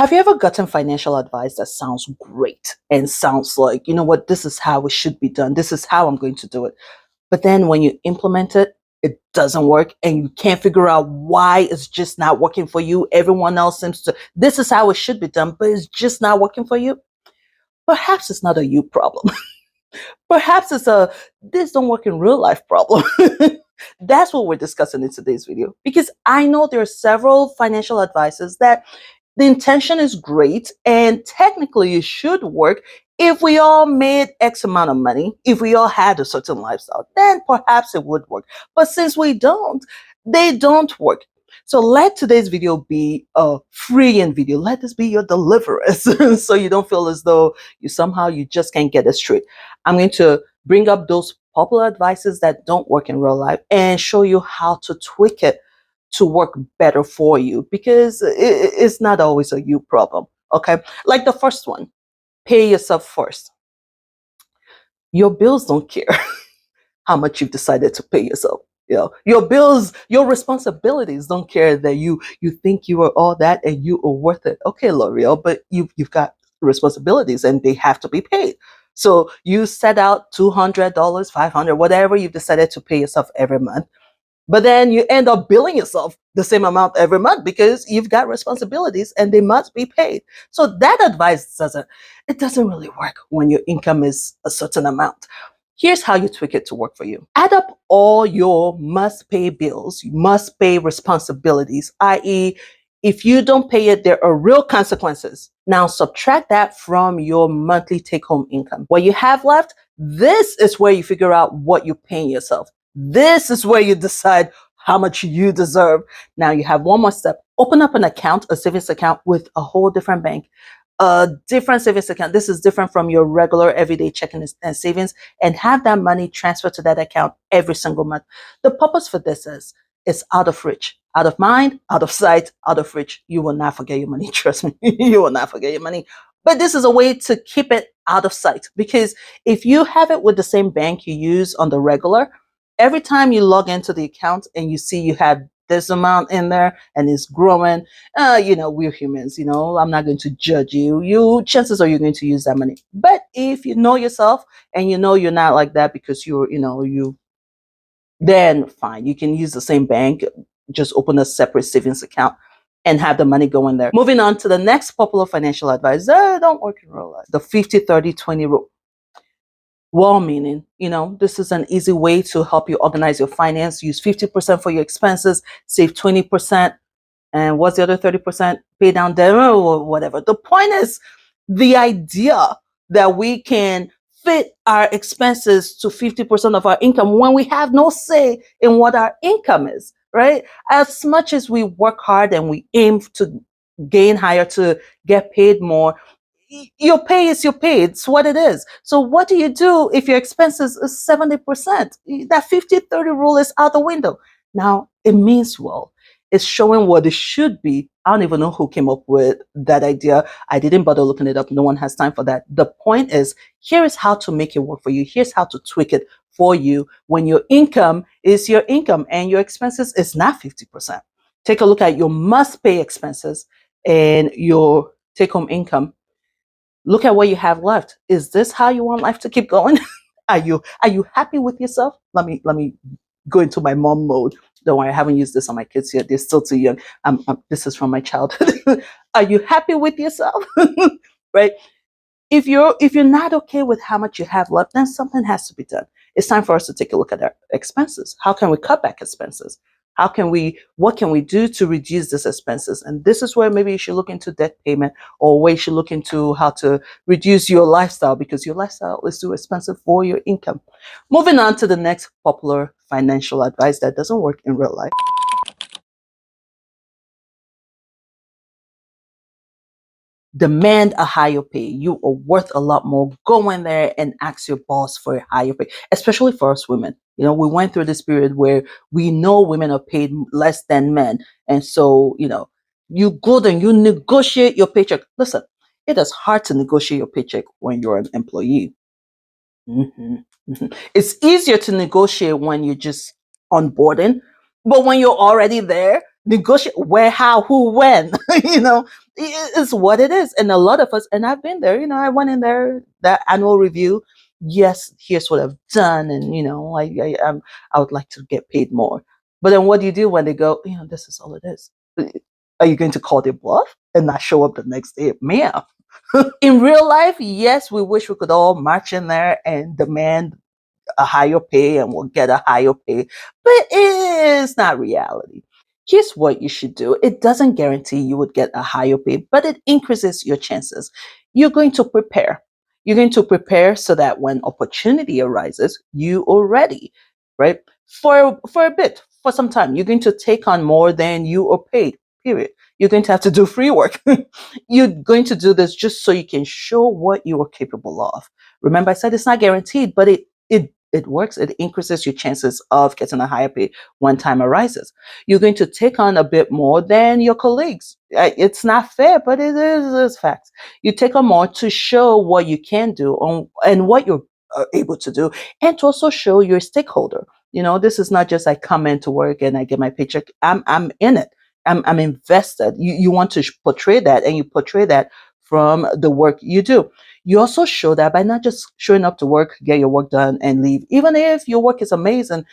Have you ever gotten financial advice that sounds great and sounds like, you know what, this is how it should be done. This is how I'm going to do it. But then when you implement it, it doesn't work and you can't figure out why it's just not working for you. Everyone else seems to, this is how it should be done, but it's just not working for you. Perhaps it's not a you problem. Perhaps it's a this don't work in real life problem. That's what we're discussing in today's video because I know there are several financial advices that the intention is great and technically it should work if we all made X amount of money, if we all had a certain lifestyle, then perhaps it would work. But since we don't, they don't work. So let today's video be a freeing video. Let this be your deliverance so you don't feel as though you just can't get it straight. I'm going to bring up those popular advices that don't work in real life and show you how to tweak it to work better for you because it's not always a you problem. Okay. Like the first one, pay yourself first. Your bills don't care how much you've decided to pay yourself. You know, your bills, your responsibilities don't care that you think you are all that and you are worth it. Okay, L'Oreal, but you've got responsibilities and they have to be paid. So you set out $200, 500, whatever you've decided to pay yourself every month. But then you end up billing yourself the same amount every month because you've got responsibilities and they must be paid. So that advice doesn't really work when your income is a certain amount. Here's how you tweak it to work for you. Add up all your must pay bills, must pay responsibilities, i.e., if you don't pay it, there are real consequences. Now subtract that from your monthly take home income. What you have left, this is where you figure out what you're paying yourself. This is where you decide how much you deserve. Now you have one more step. Open up an account, a savings account with a whole different bank, a different savings account. This is different from your regular everyday checking and savings, and have that money transferred to that account every single month. The purpose for this is it's out of reach, out of mind, out of sight, out of reach. You will not forget your money. Trust me, you will not forget your money. But this is a way to keep it out of sight because if you have it with the same bank you use on the regular, every time you log into the account and you see you have this amount in there and it's growing, we're humans, I'm not going to judge you. Chances are you're going to use that money. But if you know yourself and you know you're not like that because then fine. You can use the same bank, just open a separate savings account and have the money go in there. Moving on to the next popular financial advice. Don't work in real life. The 50-30-20 rule. Well-meaning, this is an easy way to help you organize your finance. Use 50% for your expenses, save 20%, and what's the other 30%? Pay down debt or whatever. The point is the idea that we can fit our expenses to 50% of our income when we have no say in what our income is, right? As much as we work hard and we aim to gain higher, to get paid more, your pay is your pay. It's what it is. So what do you do if your expenses is 70%? That 50-30 rule is out the window. Now, it means well. It's showing what it should be. I don't even know who came up with that idea. I didn't bother looking it up. No one has time for that. The point is, here is how to make it work for you. Here's how to tweak it for you when your income is your income and your expenses is not 50%. Take a look at your must-pay expenses and your take-home income. Look at what you have left. Is this how you want life to keep going? Are you happy with yourself? Let me go into my mom mode. Don't worry, I haven't used this on my kids yet. They're still too young. This is from my childhood. Are you happy with yourself? Right? If you're not okay with how much you have left, then something has to be done. It's time for us to take a look at our expenses. How can we cut back expenses? What can we do to reduce these expenses? And this is where maybe you should look into debt payment, or where you should look into how to reduce your lifestyle because your lifestyle is too expensive for your income. Moving on to the next popular financial advice that doesn't work in real life. Demand a higher pay. You are worth a lot more. Go in there and ask your boss for a higher pay, especially for us women. We went through this period where we know women are paid less than men. And so, you go and you negotiate your paycheck. Listen, it is hard to negotiate your paycheck when you're an employee. It's easier to negotiate when you're just onboarding. But when you're already there, negotiate where, how, who, when. you know, it's what it is. And a lot of us, and I've been there, I went in there, that annual review. Yes, here's what I've done. And, I would like to get paid more. But then what do you do when they go, this is all it is? Are you going to call their bluff and not show up the next day? Ma'am. In real life, yes, we wish we could all march in there and demand a higher pay and will get a higher pay, but it's not reality. Here's what you should do. It doesn't guarantee you would get a higher pay, but it increases your chances. You're going to prepare. You're going to prepare so that when opportunity arises, you are ready, right? For a bit, for some time, you're going to take on more than you are paid. Period. You're going to have to do free work. You're going to do this just so you can show what you are capable of. Remember, I said it's not guaranteed, but it works. It increases your chances of getting a higher pay when time arises. You're going to take on a bit more than your colleagues. It's not fair, but it is facts. You take on more to show what you can do and what you're able to do, and to also show your stakeholder. This is not just I come into work and I get my paycheck. I'm in it. I'm invested. You want to portray that, and you portray that from the work you do. You also show that by not just showing up to work, get your work done and leave, even if your work is amazing,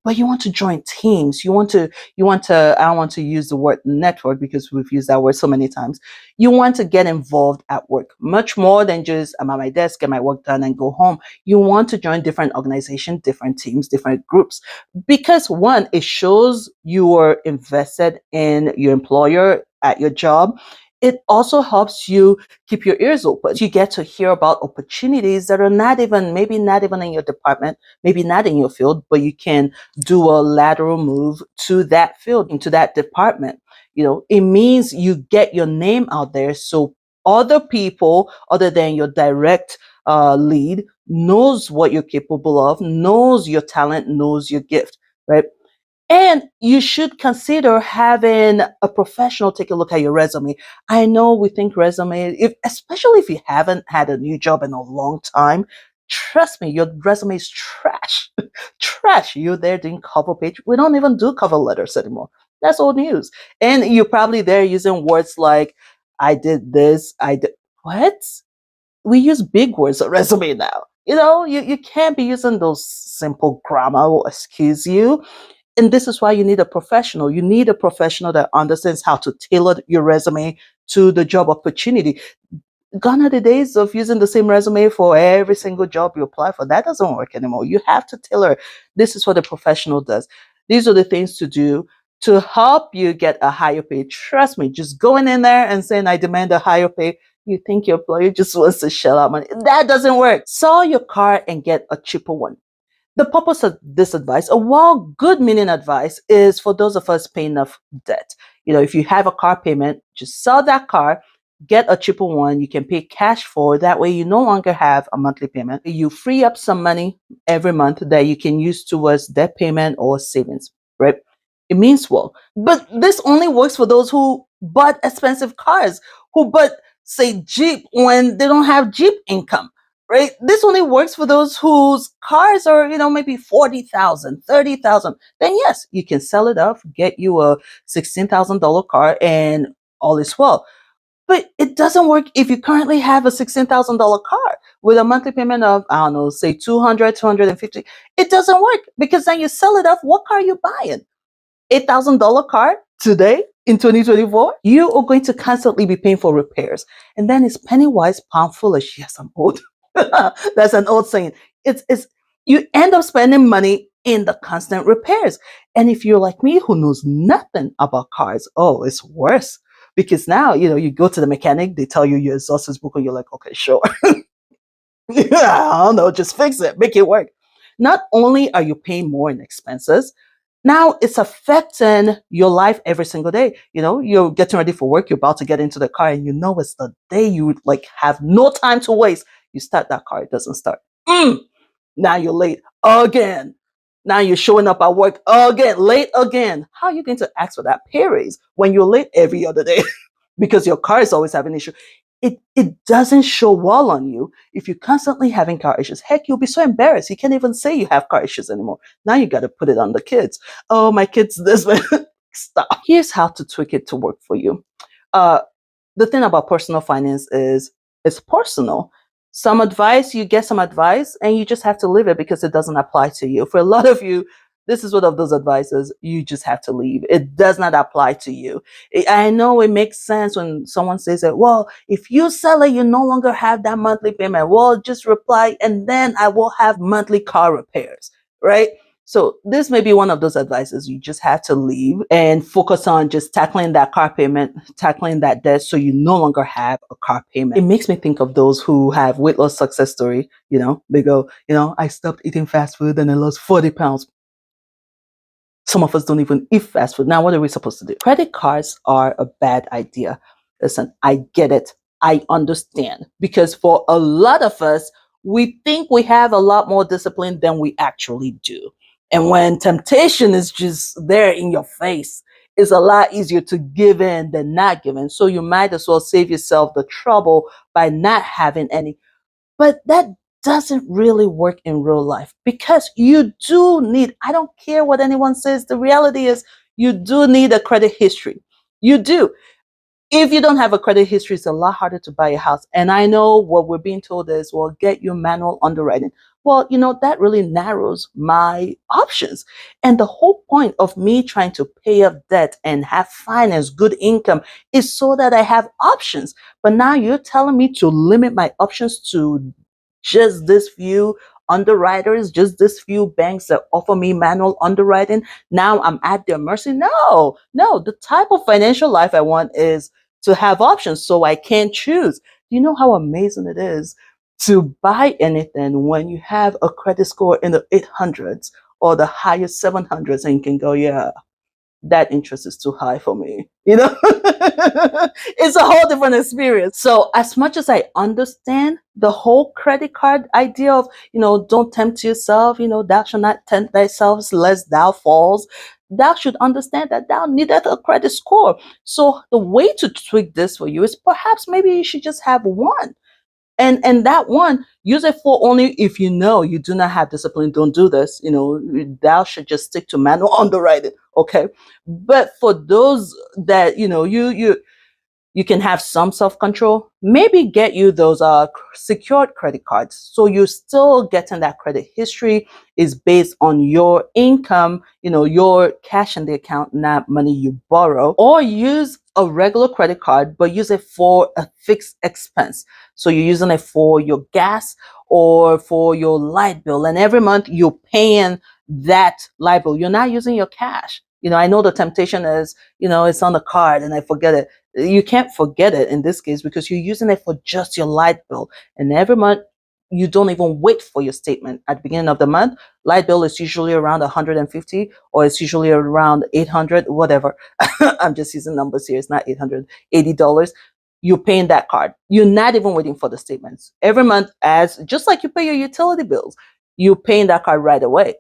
but you want to join teams. You want to, I don't want to use the word network because we've used that word so many times. You want to get involved at work much more than just I'm at my desk, get my work done and go home. You want to join different organizations, different teams, different groups, because one, it shows you are invested in your employer at your job. It also helps you keep your ears open. You get to hear about opportunities that are maybe not even in your department, maybe not in your field, but you can do a lateral move to that field, into that department. It means you get your name out there so other people, other than your direct lead, knows what you're capable of, knows your talent, knows your gift, right? And you should consider having a professional take a look at your resume. I know we think resume, especially if you haven't had a new job in a long time, trust me, your resume is trash. Trash. You're there doing cover page. We don't even do cover letters anymore. That's old news. And you're probably there using words like, I did this, I did. What? We use big words on resume now. You can't be using those simple grammar or excuse you. And this is why you need a professional. You need a professional that understands how to tailor your resume to the job opportunity. Gone are the days of using the same resume for every single job you apply for. That doesn't work anymore. You have to tailor. This is what a professional does. These are the things to do to help you get a higher pay. Trust me, just going in there and saying, I demand a higher pay. You think your employer just wants to shell out money. That doesn't work. Sell your car and get a cheaper one. The purpose of this advice, a well good meaning advice, is for those of us paying off debt. If you have a car payment, just sell that car, get a cheaper one you can pay cash for. That way you no longer have a monthly payment. You free up some money every month that you can use towards debt payment or savings, right? It means well. But this only works for those who bought expensive cars, who bought, say, Jeep when they don't have Jeep income, right? This only works for those whose cars are, maybe 40,000, 30,000. Then yes, you can sell it off, get you a $16,000 car, and all is well. But it doesn't work if you currently have a $16,000 car with a monthly payment of, I don't know, say 200, 250. It doesn't work because then you sell it off. What car are you buying? $8,000 car today in 2024? You are going to constantly be paying for repairs. And then it's penny wise, pound foolish. Yes, I'm old. That's an old saying. It's you end up spending money in the constant repairs. And if you're like me who knows nothing about cars, oh, it's worse. Because now, you go to the mechanic, they tell you your exhaust is broken, you're like, okay, sure. I don't know, just fix it, make it work. Not only are you paying more in expenses, now it's affecting your life every single day. You're getting ready for work, you're about to get into the car, and it's the day you have no time to waste. You start that car, it doesn't start. Now you're late again. Now you're showing up at work again, late again. How are you going to ask for that pay raise when you're late every other day? Because your car is always having issues. It doesn't show well on you if you're constantly having car issues. Heck, you'll be so embarrassed. You can't even say you have car issues anymore. Now you got to put it on the kids. Oh, my kids this way. stop. Here's how to tweak it to work for you. Uh, the thing about personal finance is it's personal. Some advice, you get some advice and you just have to leave it because it doesn't apply to you. For a lot of you, this is one of those advices you just have to leave. It does not apply to you. I know it makes sense when someone says that, well, if you sell it, you no longer have that monthly payment. Well, just reply and then I will have monthly car repairs, right? So this may be one of those advices you just have to leave and focus on just tackling that car payment, tackling that debt so you no longer have a car payment. It makes me think of those who have weight loss success story. They go, I stopped eating fast food and I lost 40 pounds. Some of us don't even eat fast food. Now, what are we supposed to do? Credit cards are a bad idea. Listen, I get it. I understand. Because for a lot of us, we think we have a lot more discipline than we actually do. And when temptation is just there in your face, it's a lot easier to give in than not give in. So you might as well save yourself the trouble by not having any. But that doesn't really work in real life because you do need, I don't care what anyone says, the reality is you do need a credit history. You do. If you don't have a credit history, it's a lot harder to buy a house. And I know what we're being told is, well, get your manual underwriting. Well, that really narrows my options. And the whole point of me trying to pay off debt and have finance, good income, is so that I have options. But now you're telling me to limit my options to just this few underwriters, just this few banks that offer me manual underwriting. Now I'm at their mercy. No, no, the type of financial life I want is to have options so I can choose. Do you know how amazing it is to buy anything when you have a credit score in the 800s or the highest 700s and you can go, yeah, that interest is too high for me. It's a whole different experience. So as much as I understand the whole credit card idea of, don't tempt yourself, thou shalt not tempt thyself lest thou falls. Thou should understand that thou needeth a credit score. So the way to tweak this for you is perhaps maybe you should just have one. And that one, use it for only if you do not have discipline, don't do this. Thou should just stick to manual underwriting. Okay. But for those that, you can have some self-control, maybe get you those secured credit cards. So you're still getting that credit history is based on your income, your cash in the account, not money you borrow. Or use a regular credit card, but use it for a fixed expense. So you're using it for your gas or for your light bill. And every month you're paying that light bill. You're not using your cash. I know the temptation is, it's on the card and I forget it. You can't forget it in this case because you're using it for just your light bill. And every month, you don't even wait for your statement. At the beginning of the month, light bill is usually around 150 or it's usually around 800, whatever. I'm just using numbers here. It's not $880. You're paying that card. You're not even waiting for the statements. Every month, as just like you pay your utility bills, you're paying that card right away.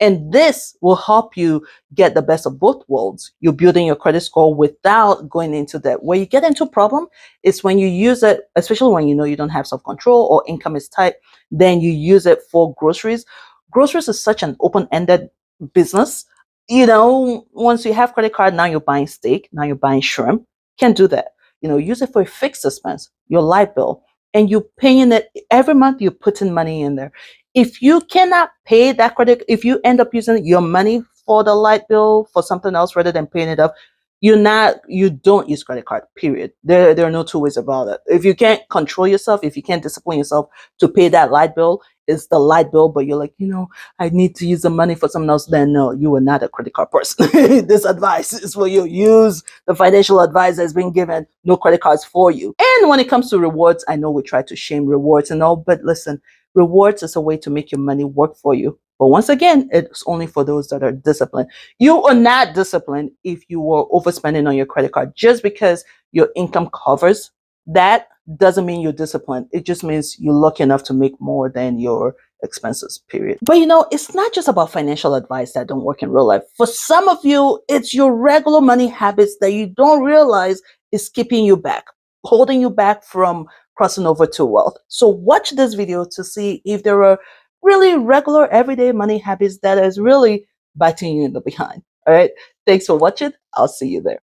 And this will help you get the best of both worlds. You're building your credit score without going into debt. Where you get into a problem is when you use it, especially when you don't have self-control or income is tight, then you use it for groceries. Groceries is such an open-ended business. Once you have credit card, now you're buying steak, now you're buying shrimp. Can't do that. Use it for a fixed expense, your light bill, and you're paying it every month. You're putting money in there. If you cannot pay that credit, if you end up using your money for the light bill for something else rather than paying it up, you don't use credit card, period. There are no two ways about it. If you can't control yourself, if you can't discipline yourself to pay that light bill, it's the light bill, but you're like, I need to use the money for something else, then no, you are not a credit card person. This advice is for you. Use the financial advice that's been given, no credit cards for you. And when it comes to rewards, I know we try to shame rewards and all, but listen, rewards is a way to make your money work for you. But once again, it's only for those that are disciplined. You are not disciplined if you were overspending on your credit card. Just because your income covers that doesn't mean you're disciplined. It just means you're lucky enough to make more than your expenses, period. But it's not just about financial advice that don't work in real life. For some of you, it's your regular money habits that you don't realize is keeping you back, holding you back from crossing over to wealth. So watch this video to see if there are really regular everyday money habits that is really biting you in the behind. All right. Thanks for watching. I'll see you there.